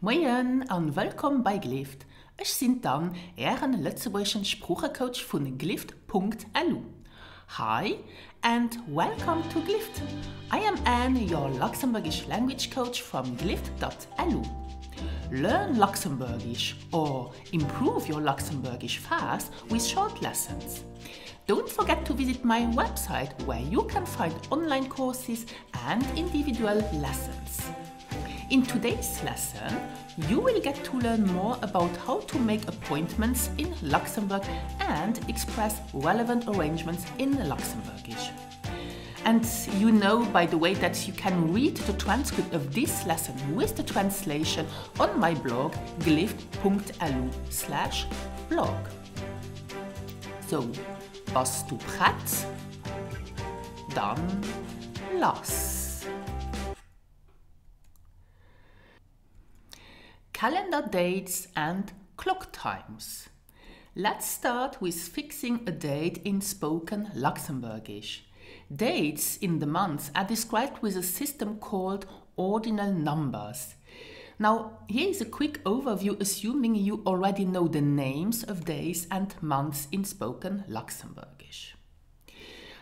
Moin und willkommen bei Glift. Ich bin Dan, Ehren Lützeburgischen Sprachencoach von glift.lu. Hi and welcome to Glift. I am Anne, your Luxembourgish language coach from glift.lu. Learn Luxembourgish or improve your Luxembourgish fast with short lessons. Don't forget to visit my website where you can find online courses and individual lessons. In today's lesson, you will get to learn more about how to make appointments in Luxembourg and express relevant arrangements in Luxembourgish. And you know, by the way, that you can read the transcript of this lesson with the translation on my blog glift.lu/blog. So, bist du bereit? Dann los! Calendar dates and clock times. Let's start with fixing a date in spoken Luxembourgish. Dates in the months are described with a system called ordinal numbers. Now, here is a quick overview assuming you already know the names of days and months in spoken Luxembourgish.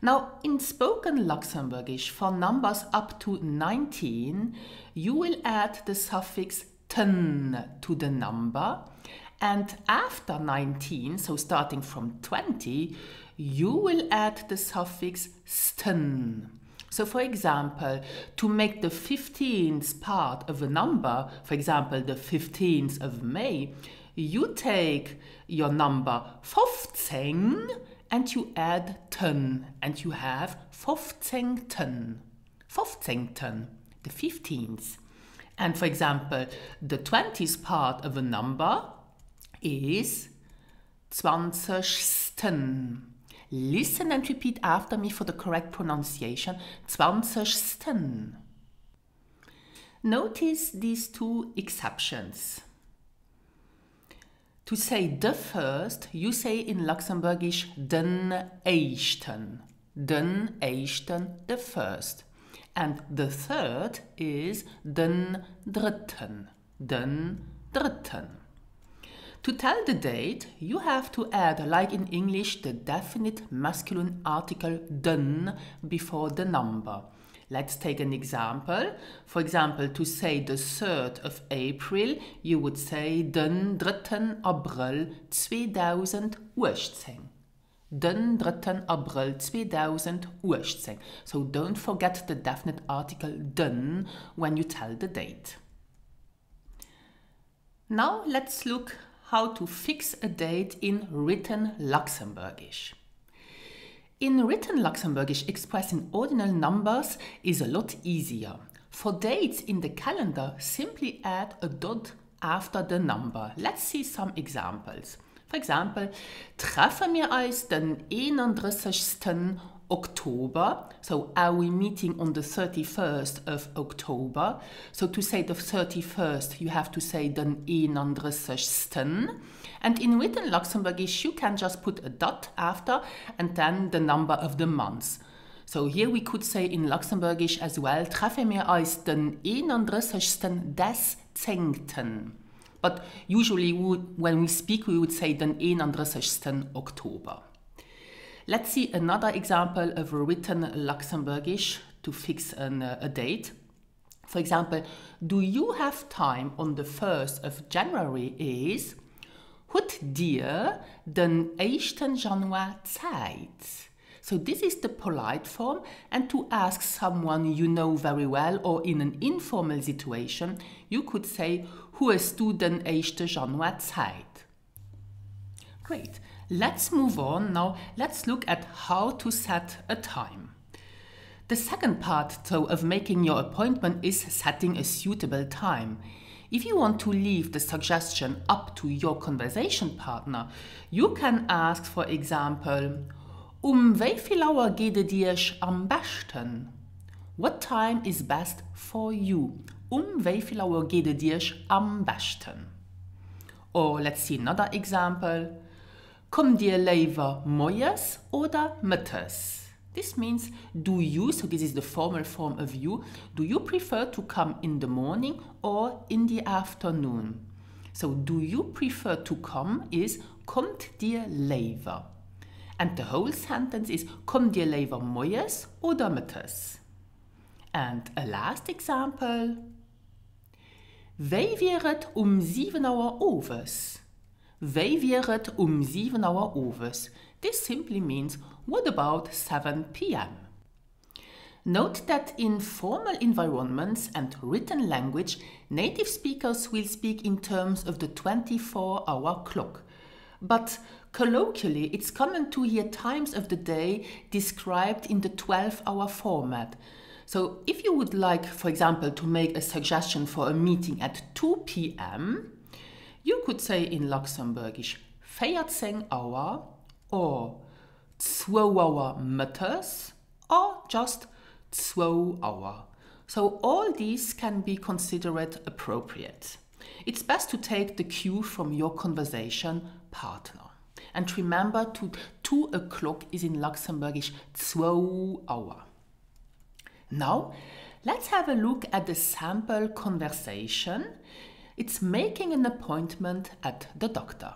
Now, in spoken Luxembourgish, for numbers up to 19, you will add the suffix ten to the number, and after 19, so starting from 20, you will add the suffix sten. So for example, to make the 15th part of a number, for example the 15th of May, you take your number 15 and you add 10 and you have 15 ten, the 15th. And for example, the 20th part of a number is 20. Listen and repeat after me for the correct pronunciation. 20. Notice these two exceptions. To say the first, you say in Luxembourgish den Echten. Den Echten, the first. And the third is den Dritten. Den Dritten. To tell the date, you have to add, like in English, the definite masculine article den before the number. Let's take an example. For example, to say the 3rd of April, you would say den 3. April 2018. Den 3. April 2018. So don't forget the definite article den when you tell the date. Now let's look how to fix a date in written Luxembourgish. In written Luxembourgish, expressing ordinal numbers is a lot easier. For dates in the calendar, simply add a dot after the number. Let's see some examples. For example, treffen wir uns den 31. Oktober. So are we meeting on the 31st of October? So to say the 31st, you have to say den 31. And in written Luxembourgish, you can just put a dot after and then the number of the month. So here we could say in Luxembourgish as well, treffen wir uns den 31. des 10. But usually when we speak, we would say den 31. Oktober. Let's see another example of written Luxembourgish to fix a date. For example, do you have time on the 1st of January is Hat dir den 1. Januar Zeit? So this is the polite form, and to ask someone you know very well or in an informal situation, you could say, hast du den 1. Januar Zeit? Great. Let's move on now. Let's look at how to set a time. The second part, though, of making your appointment is setting a suitable time. If you want to leave the suggestion up to your conversation partner, you can ask, for example, wie viel Uhr geht dir's am besten? What time is best for you? Wie viel Uhr geht dir's am besten? Or let's see another example. Komm dir lieber morgens oder mittags? This means, do you, so this is the formal form of you, do you prefer to come in the morning or in the afternoon? So, do you prefer to come is, kommt dir lieber? And the whole sentence is, kommt dir lieber morgens oder mittags? And a last example. Wij wäret 7 Uhr overs? Wij wäret 7 Uhr overs? This simply means, what about 7 p.m.? Note that in formal environments and written language, native speakers will speak in terms of the 24-hour clock. But colloquially, it's common to hear times of the day described in the 12-hour format. So if you would like, for example, to make a suggestion for a meeting at 2 p.m., you could say in Luxembourgish 14 Uhr or 2 Uhr mittags or just 2 Uhr. So all these can be considered appropriate. It's best to take the cue from your conversation partner. And remember, 2 o'clock is in Luxembourgish 2 Uhr. Now, let's have a look at the sample conversation. It's making an appointment at the doctor.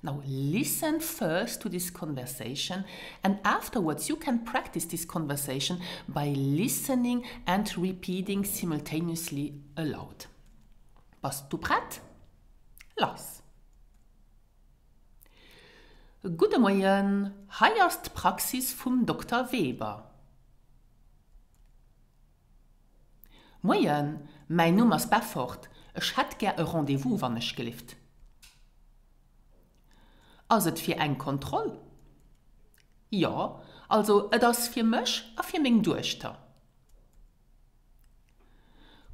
Now, listen first to this conversation, and afterwards you can practice this conversation by listening and repeating simultaneously aloud. Bist du bereit? Los! Guten Morgen, hier ist die Praxis vom Dr. Weber. Moin, mein Name ist Beffort. Ich hätte gerne ein Rendezvous, wenn ich gelieft. Also für eine Kontrolle? Ja, also das für mich und für meinen Durchster.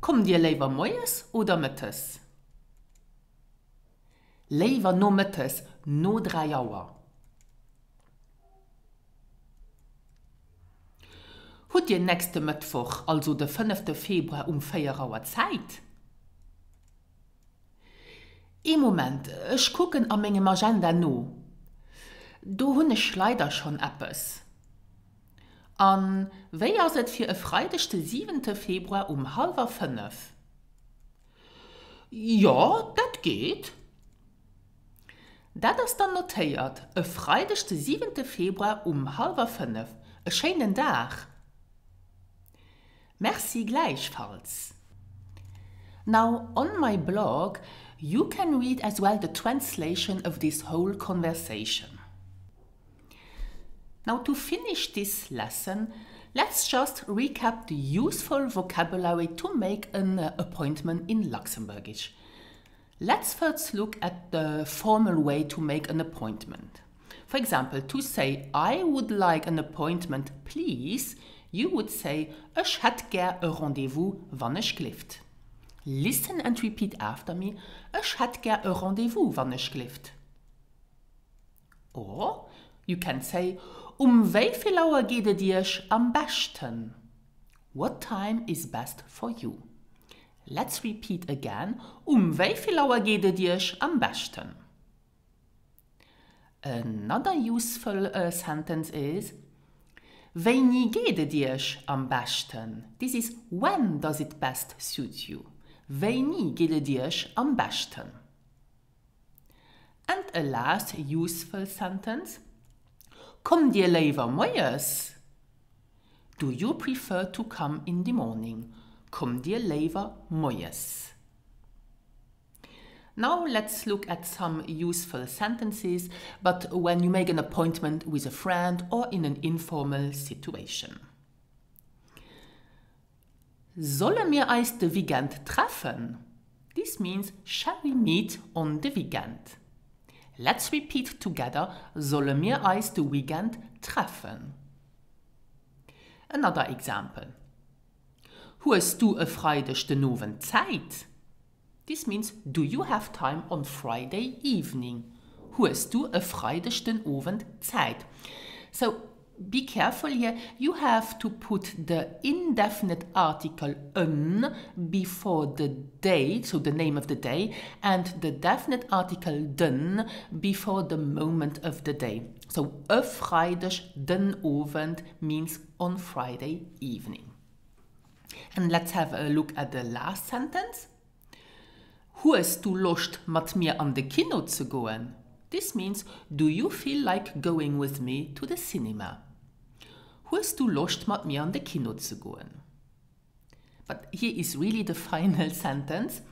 Kommt ihr lieber morgens oder mittags? Lieber noch mittags, noch 3 Uhr. Habt ihr nächsten Mittwoch, also den 5. Februar, 4 Uhr Zeit? Im Moment, ich gucke an meinem Agenda nach. Da habe ich leider schon etwas. An wie ist es für Freitag, den 7. Februar 4:30? Ja, das geht. Das ist dann notiert. Freitag, den 7. Februar 4:30. Einen schönen Tag. Merci gleichfalls. Now, on my blog, you can read as well the translation of this whole conversation. Now, to finish this lesson, let's just recap the useful vocabulary to make an appointment in Luxembourgish. Let's first look at the formal way to make an appointment. For example, to say, I would like an appointment, please, you would say, ich hätte gern ein Rendezvous, wann ich gelieft. Listen and repeat after me, ich hätte gern ein Rendezvous, wann ich gelieft. Or, you can say, wie viel Uhr geht es dir am besten? What time is best for you? Let's repeat again, wie viel Uhr geht es dir am besten? Another useful sentence is, Wann geht es dir am besten? This is when does it best suit you? Wann geht es dir am besten? And a last useful sentence. Kommt dir lieber morgens? Do you prefer to come in the morning? Kommt dir lieber morgens? Now let's look at some useful sentences, but when you make an appointment with a friend or in an informal situation. Sollen wir uns the weekend treffen? This means, shall we meet on the weekend? Let's repeat together, sollen wir uns the weekend treffen? Another example. Hast du a Freitag den Abend Zeit? This means, do you have time on Friday evening? Hast du a Freitag den Abend Zeit? So, be careful here, you have to put the indefinite article "n" before the date, so the name of the day, and the definite article "den" before the moment of the day. So, vrijdag den Abend means on Friday evening. And let's have a look at the last sentence. Hast du Lust, mit mir an de Kino zu gehen? This means, do you feel like going with me to the cinema? Hast du Lust, mit mir an de Kino zu gehen? But here is really the final sentence.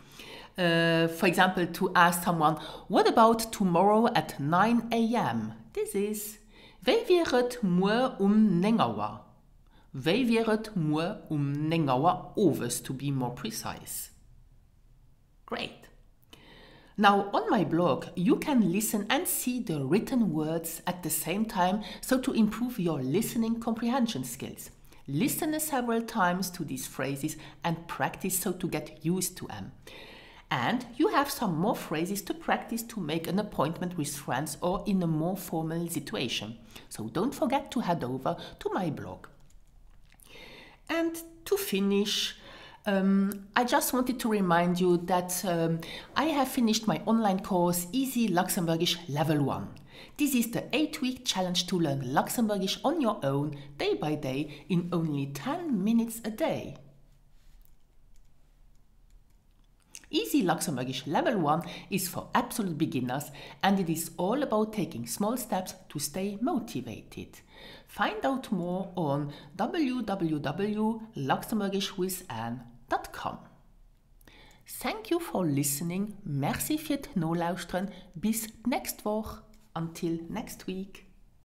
For example, to ask someone, what about tomorrow at 9 a.m.? This is, wie wäret morgen 9 Uhr? Wie wäret morgen 9 Uhr overs, to be more precise? Great. Now on my blog, you can listen and see the written words at the same time, so to improve your listening comprehension skills. Listen several times to these phrases and practice so to get used to them. And you have some more phrases to practice to make an appointment with friends or in a more formal situation. So don't forget to head over to my blog. And to finish, I just wanted to remind you that I have finished my online course Easy Luxembourgish Level 1. This is the 8-week challenge to learn Luxembourgish on your own, day by day, in only 10 minutes a day. Easy Luxembourgish Level 1 is for absolute beginners, and it is all about taking small steps to stay motivated. Find out more on www.luxembourgishwithanne.com. Thank you for listening. Merci fürs Nachluistern. Bis nächste Woche. Until next week.